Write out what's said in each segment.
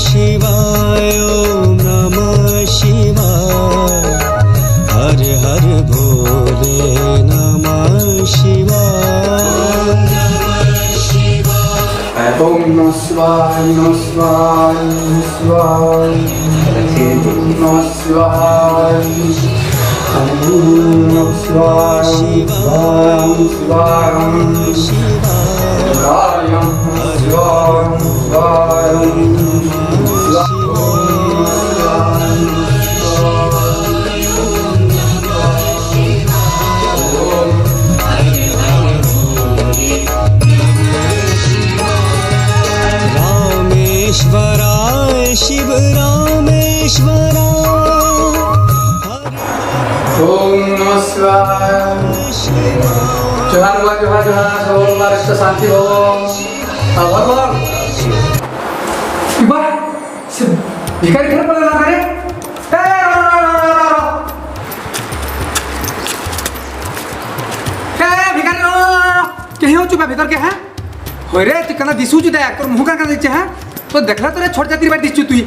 शिवाय ओम नमः शिवाय हर हर भोले नमः शिवाय ओम नमः शिवाय नमः शिवाय नमः शिवाय ओम नमः शिवाय शिवाय रामेश्वराय शिव रामेश्वराय ओम नमः शिवाय जोहार हुआ जोहार जोहार सब राष्ट्र शांति हो बोल बोल इबार से भिखारी घर पर लगा रे भिखारी कहीं हो चुका भीतर के हैं होय रे तू कना दिसु जुदा कर मुह का दिछे हैं तो देखला तोरे छोट जातिर बात दिसु तुई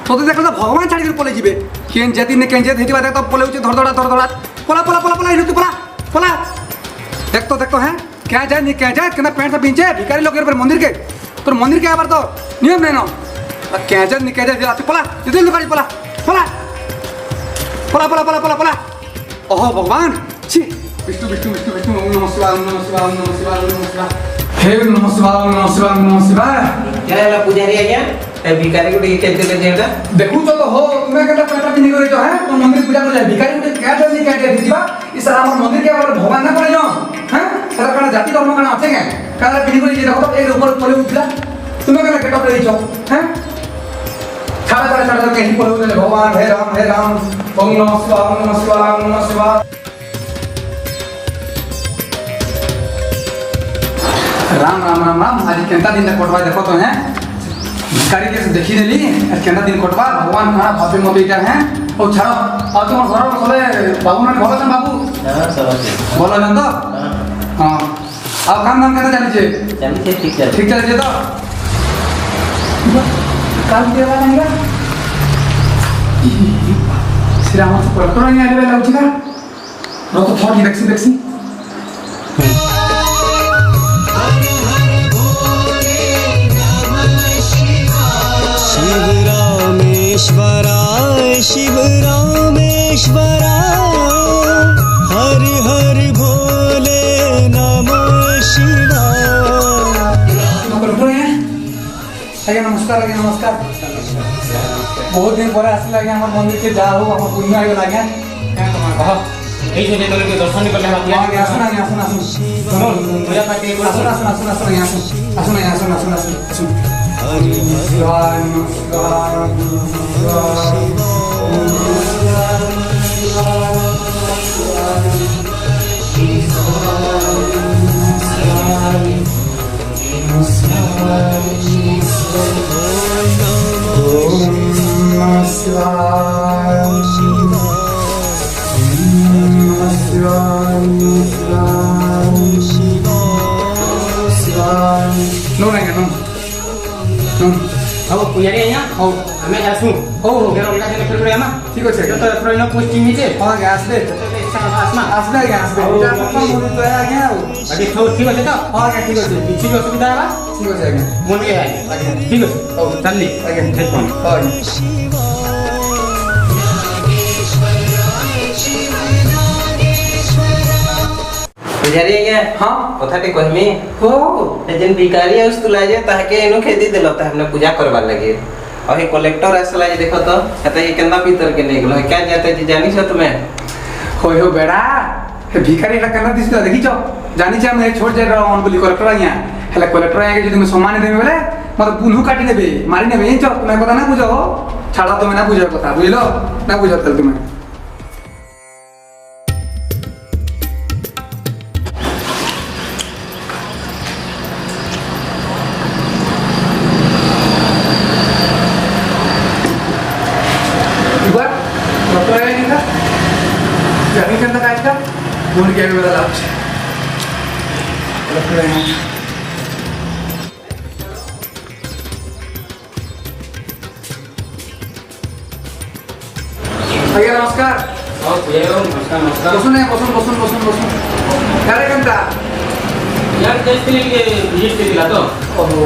तो देखला तो भगवान छाड़ी कर पले जिबे केन जाति ने केन जाति हेतिबा देख तो पले उचे धड़ धड़ पला पला पला पला इनु तू पला पला देख तो हैं क्या जाए नहीं क्या जाए कहना पैंट से पीछे भिखारी लोग पर मंदिर के तो मंदिर के आबार तो नियम नहीं ना क्या जाए नहीं क्या जाए आते पला जल्दी गाड़ी पला पला पला पला पला पला पला ओहो भगवान छी विष्णु विष्णु विष्णु विष्णु ओम नमः शिवाय ओम नमः शिवाय ओम नमः शिवाय ओम नमः शिवाय हे नमः शिवाय ओम नमः शिवाय ओम नमः शिवाय क्या है पुजारी आ गया ए भिखारी को टिके केते ले जेटा देखू तो हो तुम्हें कहता पैंट पिनी करे जो है तो मंदिर पूजा कर जाए भिखारी को क्या जाए नहीं क्या जाए दीजिबा इस हमर मंदिर के आबार भगवान ना पड़े जो हैं तेरा कना जाति धर्म कना আছে के काला पिनी करे जे देखो तो एक ऊपर पले उठला तुम्हें कहना गेटअप ले जो हैं छाड़ा कहीं पले उठले भगवान हे राम ओम नमः शिवाय ओम नमः शिवाय ओम नमः शिवाय राम राम राम राम आज केंता दिन तक कोटवा देखो तो हैं भिखारी के देखी देली केंता दिन कोटवा भगवान खाना भाभी मत इटा हैं ओ छाड़ो आ तुम घर सबे बाबू ने भलो छन बाबू हां सब আছে भलो छन तो हां आ काम नाम केता चली छे ठीक चल ठीक चले तो काल देवा नंगा श्री राम पर तो नहीं आले लाउची का रो तो थोड़ी देखसी शिव रामेश्वराय शिव रामेश्वराय हर हर भोले नमः शिवाय आज्ञा नमस्कार बहुत दिन पर आसला आज्ञा हमर मंदिर के जा हो हमर पुण्य आइल आज्ञा क्या कमा कह এই যে তোর के दर्शन करले हम आज्ञा आसन सुनो पूजा पाठ के आसन अब पुजारी आया हो हमें आसु हो घर उनका के फिर आमा ठीक আছে तो फ्रेंड पोस्टिंग नीचे हां आज्ञा आसबे आसमा आज्ञा आसबे এটা প্রথম মনে তো आज्ञा अभी तो ठीक है तो हां आज्ञा ठीक আছে किसी भी असुविधा है ठीक আছে आज्ञा मन के आए ठीक है ओ चलली आज्ञा ठीक है हां पुजारी आया हां कथाटे कहमी हो जेन भिखारी आउस तुला जे ताके एनु खेदी देलो ता हमने पूजा करबा लगे अहे कलेक्टर आसला जे देखो तो एता ये केना भीतर के ले गेलो क्या जाते जी जानी छ तुम्हें होय हो बेड़ा हे भिखारी ला केना दिस देखि छ जानी छ हम छोड़ जे रहन बोली कलेक्टर आया हेला कलेक्टर आया के जदी मैं सम्मान देबे बोले मत पुनहु काटी देबे मारी नेबे छ तुम्हें कथा ना बुझो छाड़ा तुम्हें ना बुझो कथा बुझलो ना बुझो तल तुम्हें Muốn game with a lunch. ଆଜ୍ଞା ନମସ୍କାର। ବସୁନ ବସୁନ ବସୁନ ବସୁନ ବସୁନ ଗାଡ଼ି କେନ୍ତା? ଓହୋ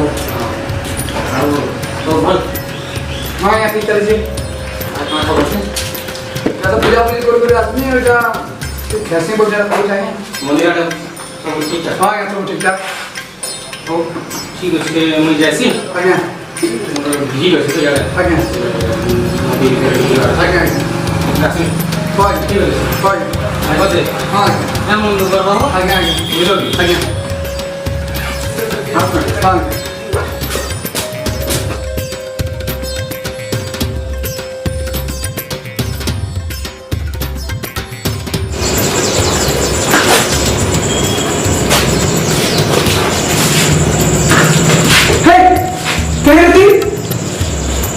ହଁ ଆଜ୍ଞା ଠିକ୍ ଚାଲିଛି। এটা তো পূজাপুজি করে আসনি এটা খ্যাসি বলছে করুছে আଜ୍ଞା। ହଁ ଆଜ୍ଞା ସବୁ ଠିକଠାକ। ঠিক আছে মুই যাইছি ଆଜ୍ଞା ভিজিট আছে তো জায়গা ଆଜ୍ଞା ଆଜ୍ଞା আসি হয় ঠিক আছে হয় আছে ହଁ ଆଜ୍ଞା এমন করবো ଆଜ୍ଞା ଆଜ୍ଞା বুঝলো কি ଆଜ୍ଞା ହଁ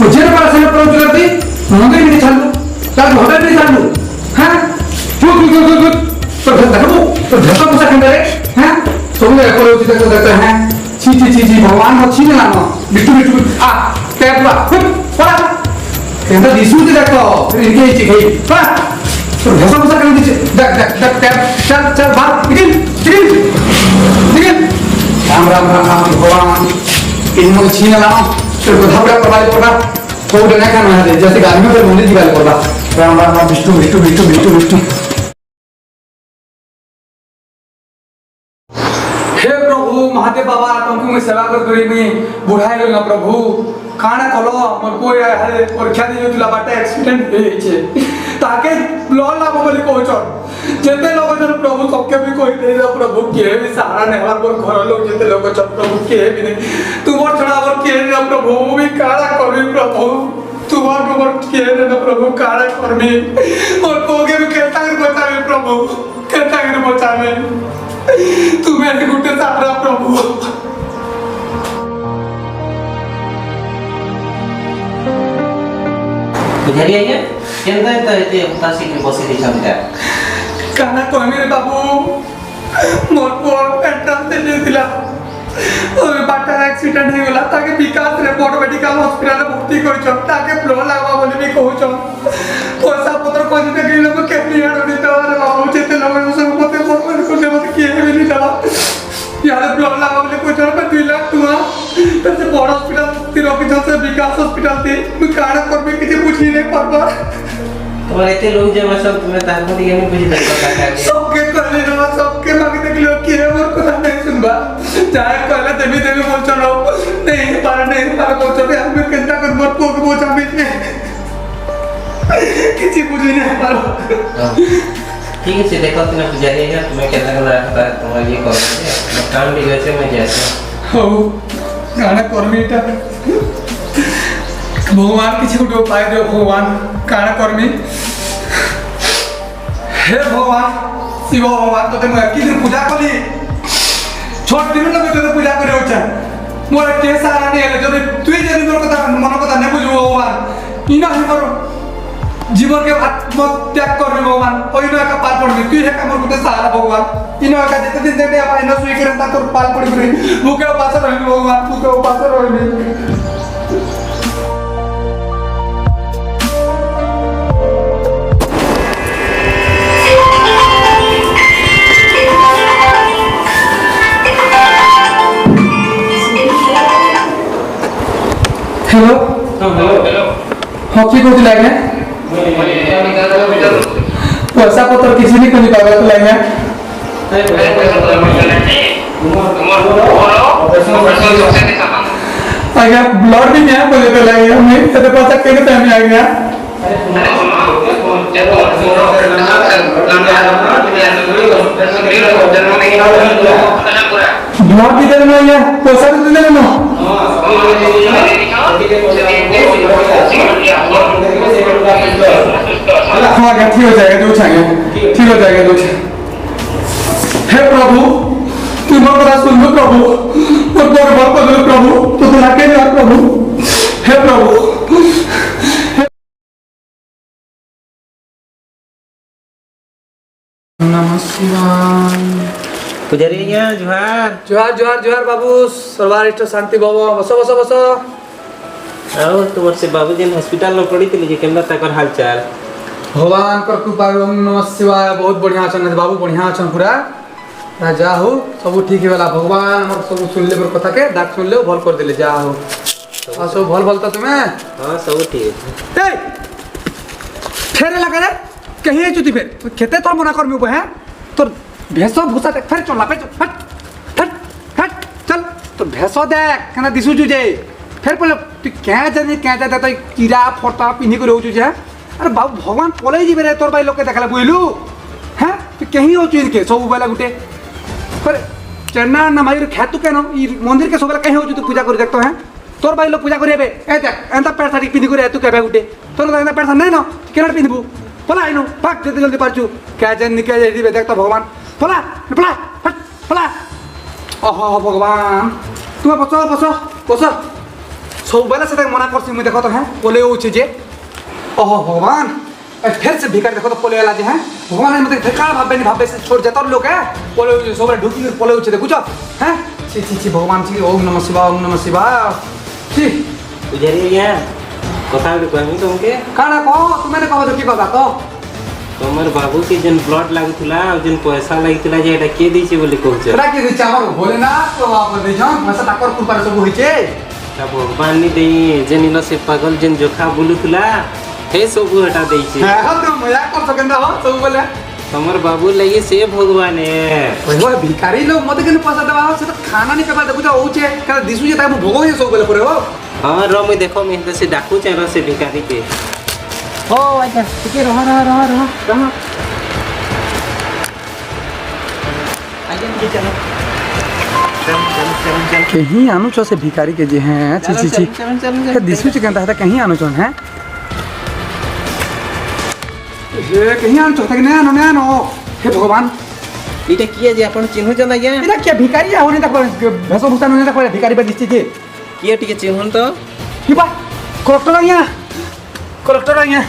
मुझे ना पास में अप्रोच करती मुझे नहीं चालू तार होटल नहीं चालू हां गुड तो देखो तो धक्का मुसा खंडे हां सब लोग अप्रोच करते हैं छी भगवान अच्छी ना ना बिट्टू आ कैपला पड़ा केंद्र दिसू दे देखो फिर इनके ही गई पड़ा तो धक्का मुसा कर दीजिए देख चल बाहर निकल राम भगवान इन मुझे छीन लाओ तो धाबड़ा करवाले पड़ा कोड ना खाना है जैसे गाड़ी में बोले दिवाले पड़ा राम विष्णु हे प्रभु महादेव बाबा तुमको मैं सेवा कर करी मैं बुढ़ाई गई ना प्रभु खाना खलो मोर कोई है परीक्षा दे तुला बाटे एक्सीडेंट हे छे ताके लॉ लाभ बोली कहछ जेते लोग जन प्रभु सबके भी कोई दे दो प्रभु के भी सहारा ने हमार पर घर लोग जेते लोग छ प्रभु के भी नहीं तुमर छड़ा और के ना प्रभु भी काड़ा करबी प्रभु तुमर के ना प्रभु काड़ा करबी और कोगे भी कहता है बचावे प्रभु कहता है बचावे तुम्हें गुटे सहारा प्रभु बुझारी आइए केंदा तो एते उतासी के बसी दे छमता काना कहमी रे बाबू मोर को एंट्रेंस दे दिला ओए बाटा एक्सीडेंट हे गला ताके विकास रे बड़ मेडिकल हॉस्पिटल भर्ती करछ ताके फ्लो लागबा बोली भी कहछ पैसा पत्र कोजी ते लोग के पियाड़ दी तो रे बाबू जेते लोग सब मते मोर को से मते के भी नहीं दवा यार फ्लो लागबा बोली कहछ पे 2 लाख तुआ ते बड़ हॉस्पिटल तिरो के जसे विकास हॉस्पिटल ते मैं काना करबे कि पूछी नहीं परबा तुम्हारे इतने लोग जब सब तुम्हें ताकत दिए नहीं बुझ देखो काका सबके कहले ना सबके मांगे देख लो कि है मोर কথা नहीं सुनबा चाहे कहले देवी बोल चलो नहीं पार बोल चलो हम केंता कर मोर को बोझा भी किसी बुझी नहीं पारो ठीक है देखो तुमने पुजारी है तुम्हें केतना कर रखता है तुम्हारा ये करो काम भी वैसे मैं जैसे हो गाना कर्मीटा भगवान किसी को उपाय दो भगवान काना कर्मी हे भगवान शिव भगवान तो मैं कि दिन पूजा कली छोट दिन में तो पूजा करे होचा मोर के सारा नहीं है जब तू ही जनी मोर कथा मन कथा नहीं बुझो भगवान इना हमर जीवन के आत्म त्याग करबी भगवान ओइनो का पार पड़बी तू हे हमर कथा सहारा भगवान इनो का जते दिन देते आप इनो सुई करे ता तोर पार पड़बी भूखे उपास रहबी भगवान भूखे उपास रहबी हेलो हेलो हाँ की कहती लगे पैसा पत्र किसी नहीं कहीं पावे तो लगे आगे ब्लड भी नहीं बोले तो लगे हमें तो पैसा केने टाइम में आ गया ब्लड भी देना है पैसा भी देना है हाँ क्या ठीक हो जाएगा दो छांगे ठीक हो जाएगा दो हे प्रभु तुम बड़ा सुन लो प्रभु और बड़ बड़ कर लो प्रभु तो तुला के यार प्रभु हे प्रभु नमः शिवाय पुजारी यहाँ जुहार जोहार जोहार जोहार बाबू सर्वारिष्ट शांति बाबू बसो बसो बसो आओ तुम से बाबूजी हॉस्पिटल में पड़ी थी केमरा तकर हालचाल भगवान कर कृपा ओम नमः शिवाय बहुत बढ़िया अछन बाबू बढ़िया अछन पूरा जा हो सब ठीक है वाला भगवान हमर सब सुन ले पर कथा के डाक सुन ले भल कर देले जा हो आ सब भल भल त तुम्हें हां सब ठीक है ए फेरे लगा रे कहीं है चुती फिर खेते तोर मना कर में है तोर भैंसो भूसा देख फिर चल पे हट हट हट चल तो भैंसो देख कना दिसु जुजे फिर पहले तू क्या जाने क्या जाता तो कीड़ा फोटा पिन्ही को रहू जुजे अरे बाबू भगवान पले जी रे तोर भाई लोग के देखला बुइलू हैं तू कहीं हो चुन के सब बेला गुटे पर चन्ना ना माई खेतु के न ई मंदिर के सब बेला कहीं हो तू पूजा कर देखतो हैं तोर भाई लोग पूजा करेबे ए देख एंता पैर साड़ी पिन्ही को तू केबे गुटे तोर एंता पैर नहीं न केना पिन्हबू पला आइनो भाग जल्दी जल्दी पारचू क्या जान निकल जाई दिबे देख तो भगवान पला पला हट पला ओहो भगवान तुम बसो बसो बसो सब बेला से मना करसी मुई देखो तो हैं बोले ओ जे ओहो भगवान ए फिर से भिकार देखो तो पोले वाला जे हैं भगवान मते भिकार भाबे से छोड़ जाता लोग है पोले सब ढुकी कर पोले उछे देखो हैं छी छी छी भगवान छी ओम नमः शिवाय छी पुजारी कथा कहमी तुमके काना को तुमने कहो तो की कहबा को तमर बाबू के जन ब्लड लागुतला और जन पैसा लागुतला जे एटा के दैछे बोले कहछ तोरा के दै चावर भोलेनाथ तो आप दे जान पैसा ताकर कृपा सब होई छे ता भगवान नि देई जन इन से पागल जन जोखा बुलुतला हे सब हटा दैछे हां तो मजाक कर सकंदा हो सब बोले तमर बाबू लगे से भगवान है ओहो भिखारी लोग मते के पैसा देबा से तो खाना नहीं पेबा देखु तो होचे का दिसु जे ता भोगो ये सब बोले परे हो हां र मैं देखो मैं से डाकू चारो से भिखारी के ओ अच्छा ठीक है रहा आगे के चलो चल कहीं आनु छो से भिखारी के जे हैं छी छी छी दिसु जे कंता कहीं आनु छो हैं ये कहीं आनु छो तक ने आनो हे भगवान इटा किए जे अपन चिन्ह जना या इना क्या भिखारी आ होने तक भसो भुस्ता ने तक भिखारी पे दिसती जे किए टिके चिन्हन तो कि बा कलेक्टर आया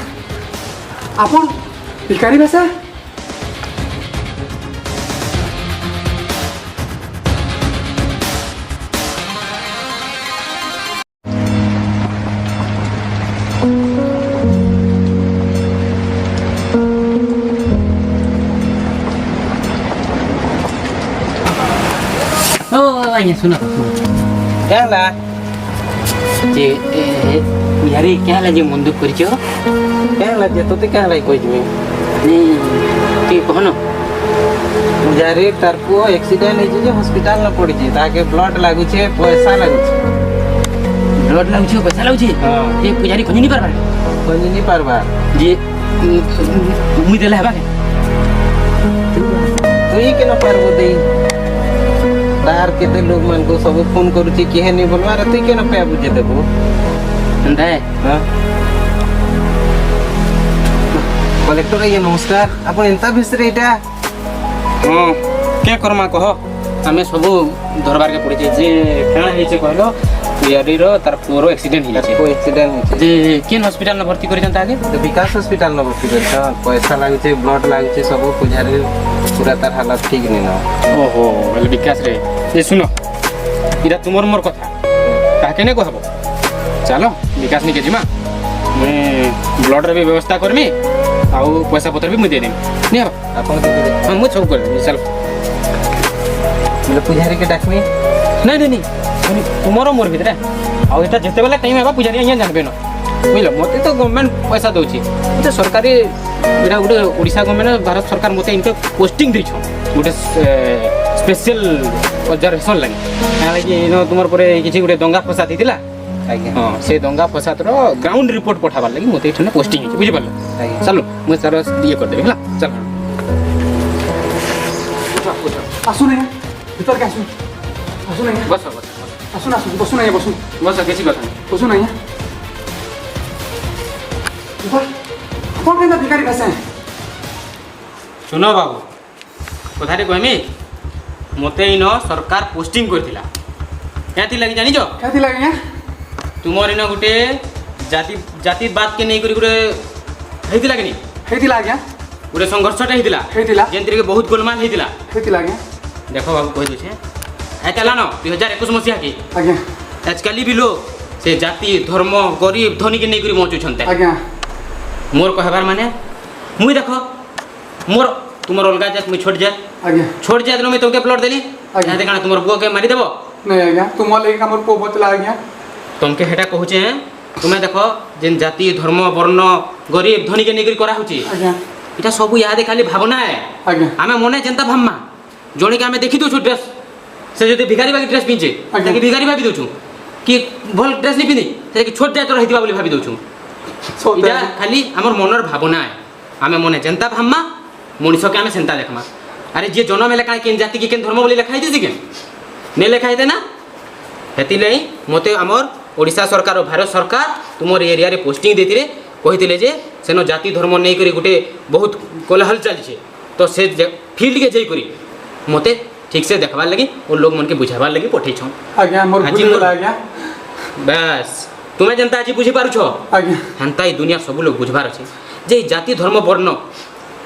अपन भिखारी भैसा आइए सुनो क्या ला जे यारे क्या ला जे मन दुख करछो क्या ला जे तोते क्या लाई कोई में नहीं की कहनो पुजारी तार को एक्सीडेंट हे जे हॉस्पिटल न पड़ी जे ताके ब्लड लागु छे पैसा लागु छे ब्लड लागु छे पैसा लागु छे हां ये पुजारी खनि नहीं पारबा कोनी नहीं पारबा जे मुई देला हेबा के तुई के न पारबो देई तार केते लोग मन को सब फोन करू छी केहे नहीं बोलवा रे तुई के न पे बुझे देबो अंदा हां कलेक्टर ये नमस्कार अपन एंता भिसरे एटा हां के करमा कह हमें सब दरबार के पड़ी जे काना हे छे कहलो पुजारी रो तार पुरो एक्सीडेंट हे छे को एक्सीडेंट जे केन हॉस्पिटल न भर्ती करि जनता आगे तो विकास हॉस्पिटल न भर्ती कर पैसा लागु छे ब्लड लागु छे सब पुजारी पूरा तार हालत ठीक नहीं न ओहो वेल विकास रे ये सुनो इरा तुमर मोर कथा काके ने कहबो चलो विकास नि के जिमा मैं ब्लड रे भी व्यवस्था करमी आउ पैसा पत्र भी मुझे दे देम नहीं हबा अपन के दे हम मुझ सब कर देम चलो मतलब पुजारी के डाकमी नहीं नहीं नहीं तुमरो मोर भीतर आउ एटा जते बेला टाइम हेबा पुजारी यहाँ जानबे न बुझलो मते तो गवर्नमेंट पैसा दोची तो सरकारी एटा गुटे ओडिशा गवर्नमेंट भारत सरकार मते इनके पोस्टिंग दैछो गुटे स्पेशल ऑब्जर्वेशन लागि काहे कि नो तुमर परे किछि गुटे दंगा फसाद हितिला आगे हां से दंगा फसाद रो ग्राउंड रिपोर्ट पठाबार लागि मते इठने पोस्टिंग हिछि बुझि पारलो आगे चलो मैं सारा ये कर देबे हला चल आसु नहीं भीतर के आसु आसु नहीं बस बस आसु बसु नहीं बसु बस किछि बात नहीं बसु नहीं कौन कहता भिखारी भैसा सुनो बाबू कथाटे कहमी मते इन सरकार पोस्टिंग करथिला क्या लगी जानी जो क्या थी लगे तुमर इन गुटे जाति जातिवाद के नहीं करी गुटे हेतिला कि नहीं हेती लागे गुटे संघर्षटे हेतिला हेतिला जेंतरी के बहुत गोलमाल हेतिला हेती लागे देखो बाबू कह दूचे हेतला न 2021 मसीहा की आज्ञा आजकल भी लोग से जाति धर्म गरीब धनी के नहीं करी मचुछन्ते आज्ञा मोर कहबार माने मुई देखो मोर तुमर अलगा जात मुई छोड़ जात ଆଜ୍ଞା छोड़ जात नो मैं तुमके प्लॉट देली ଆଜ୍ଞା। यहाँ काना तुमर बुआ के मारी देबो ନାଇଁ ଆଜ୍ଞା ତୁମ ଲାଗି ଆମର ପୁଅ ବତଲା ଆଜ୍ଞା तुमके हेटा कहूचे तुमे देखो जेन जाति धर्म वर्ण गरीब धनी के निगरी करा होची ଆଜ୍ଞା এটা सब याद खाली भावना है ଆଜ୍ଞା आमे मने जनता भाम्मा जोने के आमे देखि दोछु ड्रेस से जदि भिखारी बाकी ड्रेस पिंचे आज्ञा। ताकि भिखारी भाबी दोछु कि भल ड्रेस नहीं पिनी से कि छोट जाय तो रहितबा बोली भाबी दोछु ସତ इटा ଆଜ୍ଞା। खाली हमर मनर भावना है आमे मने जनता भाम्मा मनुष्य के आमे सेंता देखमा अरे जे जन्म हेले काहे केन जाति के केन धर्म बोली लिखा हिते के ने लिखा हिते ना हेति लई मते हमर ओडिशा सरकार और भारत सरकार तुमर एरिया रे पोस्टिंग देतिरे कहितिले जे सेनो जाति धर्म नै करी गुटे बहुत कोलाहल चली छे तो से फील्ड के जई करी मते ठीक से देखबार लगी और लोग मन के बुझाबार लगी पठै छौ ଆଜ୍ଞା ମୋର ଆଜି ଭୁଲ ମୋର- ହେଲା ଆଜ୍ଞା बस तुमे जनता आज बुझी पारु छो ଆଜ୍ଞା हंता ई दुनिया सब लोग बुझबार अछि जे ई जाति धर्म वर्ण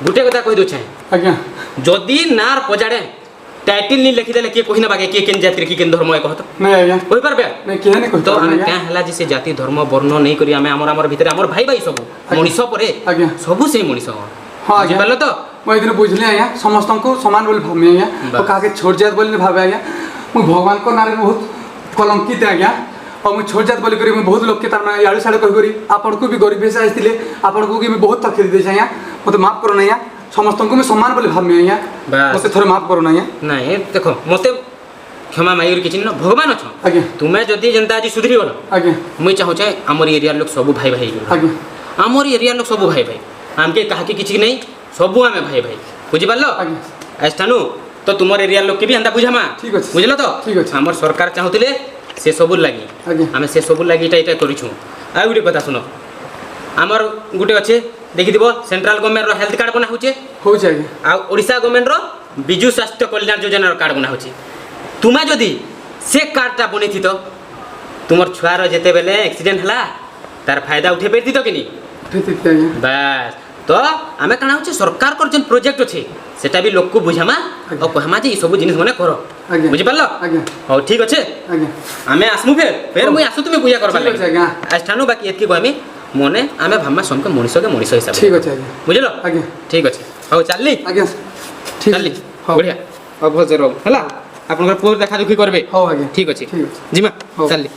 गुटे कथा कहि दो छे ଆଜ୍ଞା जदि नार पजाड़े टाइटल नहीं लिखि देले के कहि ना बाके के केन जाति के केन धर्म है कहत ନାଇଁ ଆଜ୍ଞା कहि परबे ନାଇଁ କିଏ ନାଇଁ तो କହିପାରିବି आमे ଆଜ୍ଞା क्या हला जे से जाति धर्म वर्ण नहीं करी आमे हमर भितर हमर भाई भाई सब मनीष परे ଆଜ୍ଞା ସବୁ ସେଇ ମଣିଷ ହଁ ଆଜ୍ଞା ବୁଝିପାରିଲ ତ ମୁଁ ଏଦିନ ବୁଝିଲି ଆଜ୍ଞା ସମସ୍ତଙ୍କୁ ସମାନ ବୋଲି ଭାବି ଆଜ୍ଞା ବାସ୍। ଆଉ କାହାକେ ଛୋଟ ଜାତ ବୋଲି ଭାବେ ଆଜ୍ଞା ମୁଁ ଭଗବାନଙ୍କ ନାଁରେ ବହୁତ କଲଙ୍କିତ ଆଜ୍ଞା ଆଉ ମୁଁ ଛୋଟ ଜାତ ବୋଲି କରି ମୁଁ ବହୁତ ଲୋକେ ତାମାନେ ଇଆଡ଼ୁ ସିଆଡ଼ୁ କହିକରି ଆପଣଙ୍କୁ ବି ଗରିବ ହିସାବରେ ଆସିଥିଲେ ଆପଣଙ୍କୁ ବି ମୁଁ ବହୁତ ତକଲିଫ ଦେଇଛି ଆଜ୍ଞା ମୋତେ ମାଫ କରନ ଆଜ୍ଞା ସମସ୍ତଙ୍କୁ ମୁଁ ସମାନ ବୋଲି ଭାବି ଆଜ୍ଞା ବାସ୍। ମୋତେ ଥରେ ମାଫ କରନ ଆଜ୍ଞା ନାଇଁ ଦେଖ ମତେ क्षमा माइर किछि न भगवान अछ ଆଜ୍ଞା तुमे जदि जनता आज सुधरी गल ଆଜ୍ଞା मुई चाहूचे हमर एरिया लोग सब भाई भाई ଆଜ୍ଞା हमर एरिया लोग सब भाई भाई आमके काहे किछि नहीं सब आमे भाई भाई बुझि पारलो ଆଜ୍ଞା एस्टानु तो तुमर एरिया लोग के भी अंदा बुझामा ठीक अछि। बुझलो तो ठीक अछि। हमर सरकार चाहूतिले से सब लागी ଆଜ୍ଞା आमे से सब लागी इटा करिछु आ गुटे कथा सुनो हमर गुटे अच्छे देखि दिबो सेंट्रल गवर्नमेंट रो हेल्थ कार्ड बना होचे ହେଉଛି ଆଜ୍ଞା आ ओडिशा गवर्नमेंट रो बिजु स्वास्थ्य कल्याण योजना रो कार्ड बना होचे तुमे जदि से कार्डटा बनेथि तो तुमर छुआर जेते बेले एक्सीडेंट हला तार फायदा उठे परती तो किनी ଠିକ୍ ଠିକ୍ ଆଜ୍ଞା बस तो आमे काना होचे सरकार कर जेन प्रोजेक्ट अछि सेटा भी लोग को बुझामा और कहमा जे ई सब जिनिस मने करो ଆଜ୍ଞା बुझि पारलो ଆଜ୍ଞା हो ठीक अछि ଆଜ୍ଞା आमे आसमु फेर मुई आसु तुमे पूजा करबा ଠିକ୍ ଅଛି लागि ଆଜ୍ଞା ଆଷ୍ଠାनु ବାକି ଏତିକି କହିମି ମନେ ଆମେ ଭାମା ସମକେ ମଣିଷ के मଣିଷ हिसाब ଠିକ୍ ଅଛି ଆଜ୍ଞା ବୁଝିଲ ଆଜ୍ଞା ଠିକ ଅଛି ହଉ ଚାଲଲି ଆଜ୍ଞା ଠିକ୍ ଚାଲଲି ହଉ ବଢିଆ ଆଉ ଭଲ ସେ ରହ ହେଲା ଆପଣଙ୍କର ପୁଅ ଦେଖା ଦେଖି କରିବେ ହଉ ଆଜ୍ଞା ଠିକ ଅଛି ଠିକ୍ ଅଛି ଯିମା ହଉ। ଚାଲଲି